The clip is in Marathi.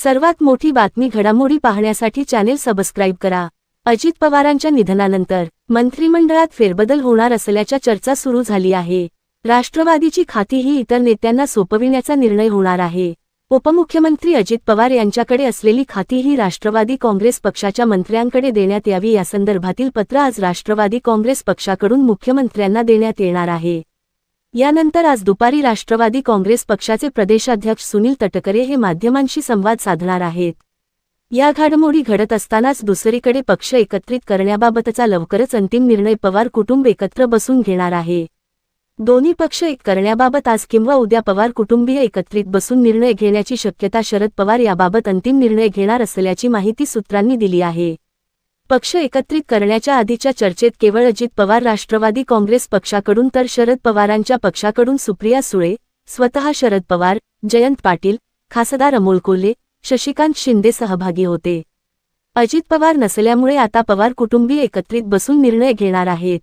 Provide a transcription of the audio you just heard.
सर्वात मोठी बातमी घडामोडी पाहण्यासाठी चॅनेल सबस्क्राईब करा। अजित पवारांच्या निधनानंतर मंत्रिमंडळात फेरबदल होणार असल्याच्या चर्चा सुरू झाली आहे। राष्ट्रवादीची खातीही इतर नेत्यांना सोपविण्याचा निर्णय होणार आहे। उपमुख्यमंत्री अजित पवार यांच्याकडे असलेली खातीही राष्ट्रवादी काँग्रेस पक्षाच्या मंत्र्यांकडे देण्यात यावी यासंदर्भातील पत्र आज राष्ट्रवादी काँग्रेस पक्षाकडून मुख्यमंत्र्यांना देण्यात येणार आहे। यानंतर आज दुपारी राष्ट्रवादी काँग्रेस पक्षाचे प्रदेशाध्यक्ष सुनील तटकरे हे माध्यमांशी संवाद साधणार आहेत। या घडामोडी घडत असतानाच दुसरीकडे पक्ष एकत्रित करण्याबाबतचा लवकरच अंतिम निर्णय पवार कुटुंब एकत्र बसून घेणार आहे। दोन्ही पक्ष एक करण्याबाबत आज किंवा उद्या पवार कुटुंबीय एकत्रित बसून निर्णय घेण्याची शक्यता शरद पवार याबाबत अंतिम निर्णय घेणार असल्याची माहिती सूत्रांनी दिली आहे। पक्ष एकत्रित करण्याच्या आधीच्या चर्चेत केवळ अजित पवार राष्ट्रवादी काँग्रेस पक्षाकडून तर शरद पवारांच्या पक्षाकडून सुप्रिया सुळे, स्वतः शरद पवार, जयंत पाटील, खासदार अमोल कोल्हे, शशिकांत शिंदे सहभागी होते। अजित पवार नसल्यामुळे आता पवार कुटुंबीय एकत्रित बसून निर्णय घेणार आहेत।